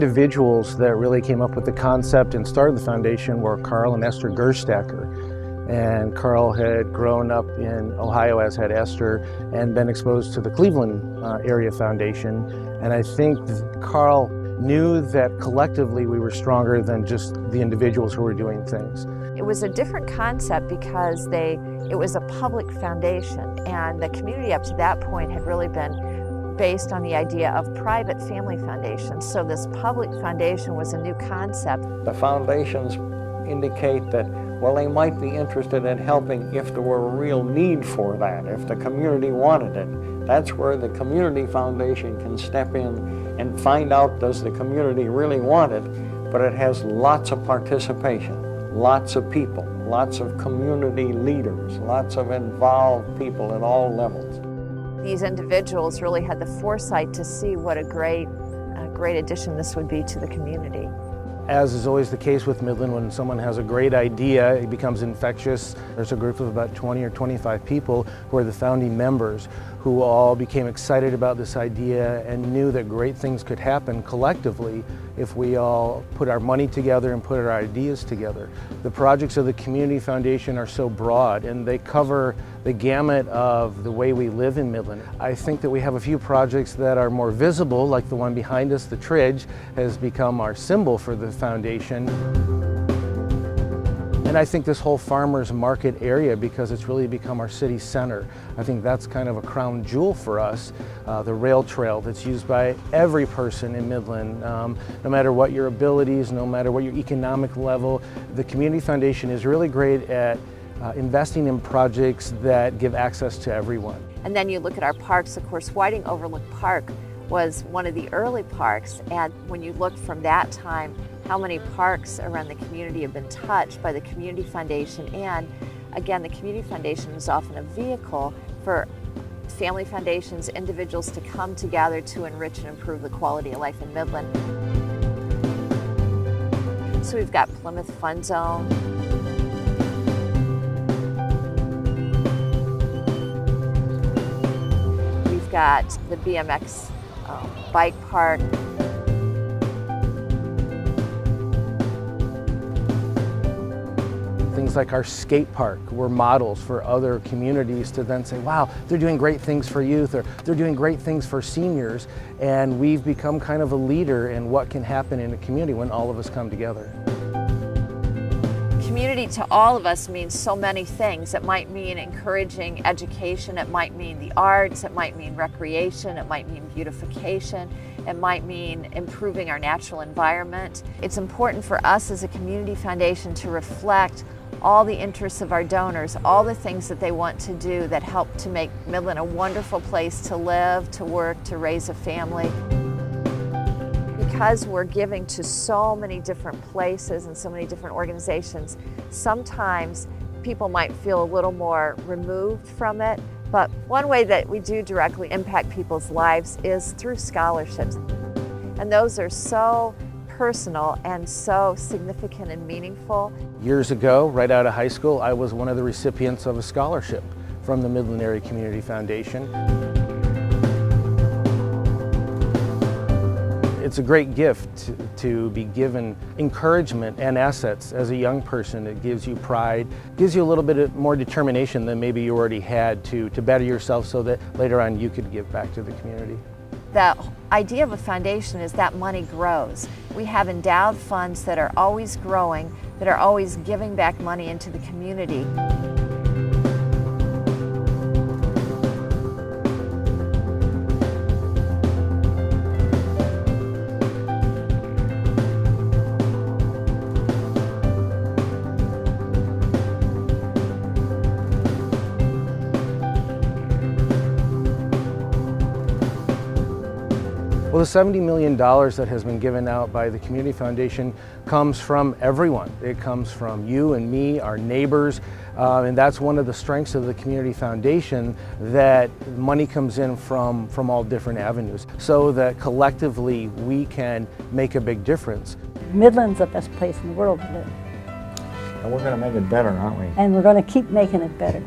individuals that really came up with the concept and started the foundation were Carl and Esther Gerstacker. And Carl had grown up in Ohio, as had Esther, and been exposed to the Cleveland Area Foundation. And I think Carl knew that collectively we were stronger than just the individuals who were doing things. It was a different concept because it was a public foundation, and the community up to that point had really been based on the idea of private family foundations. So this public foundation was a new concept. The foundations indicate that, well, they might be interested in helping if there were a real need for that, if the community wanted it. That's where the community foundation can step in and find out, does the community really want it? But it has lots of participation, lots of people, lots of community leaders, lots of involved people at all levels. These individuals really had the foresight to see what a great addition this would be to the community. As is always the case with Midland, when someone has a great idea, it becomes infectious. There's a group of about 20 or 25 people who are the founding members who all became excited about this idea and knew that great things could happen collectively if we all put our money together and put our ideas together. The projects of the Community Foundation are so broad, and they cover the gamut of the way we live in Midland. I think that we have a few projects that are more visible, like the one behind us, the Tridge, has become our symbol for the foundation. And I think this whole farmers market area, because it's really become our city center, I think that's kind of a crown jewel for us. The rail trail that's used by every person in Midland, no matter what your abilities, no matter what your economic level. The Community Foundation is really great at investing in projects that give access to everyone. And then you look at our parks. Of course, Whiting Overlook Park was one of the early parks, and when you look from that time, how many parks around the community have been touched by the Community Foundation. And again, the Community Foundation is often a vehicle for family foundations, individuals to come together to enrich and improve the quality of life in Midland. So we've got Plymouth Fun Zone. We've got the BMX bike park. Things like our skate park were models for other communities to then say, wow, they're doing great things for youth, or they're doing great things for seniors. And we've become kind of a leader in what can happen in a community when all of us come together. Community to all of us means so many things. It might mean encouraging education, it might mean the arts, it might mean recreation, it might mean beautification, it might mean improving our natural environment. It's important for us as a community foundation to reflect all the interests of our donors, all the things that they want to do that help to make Midland a wonderful place to live, to work, to raise a family. Because we're giving to so many different places and so many different organizations, sometimes people might feel a little more removed from it. But one way that we do directly impact people's lives is through scholarships. And those are so personal and so significant and meaningful. Years ago, right out of high school, I was one of the recipients of a scholarship from the Midland Area Community Foundation. It's a great gift to be given encouragement and assets as a young person. It gives you pride, gives you a little bit more determination than maybe you already had to better yourself so that later on you could give back to the community. The idea of a foundation is that money grows. We have endowed funds that are always growing, that are always giving back money into the community. Well, the $70 million that has been given out by the Community Foundation comes from everyone. It comes from you and me, our neighbors, and that's one of the strengths of the Community Foundation, that money comes in from all different avenues, so that collectively we can make a big difference. Midland's the best place in the world to live. And we're going to make it better, aren't we? And we're going to keep making it better.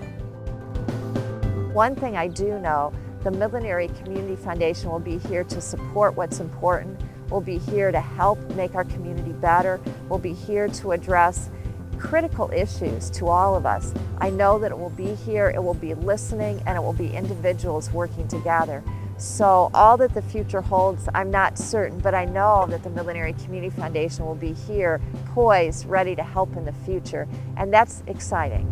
One thing I do know, the Midland Area Community Foundation will be here to support what's important, will be here to help make our community better, will be here to address critical issues to all of us. I know that it will be here, it will be listening, and it will be individuals working together. So all that the future holds, I'm not certain, but I know that the Midland Area Community Foundation will be here, poised, ready to help in the future, and that's exciting.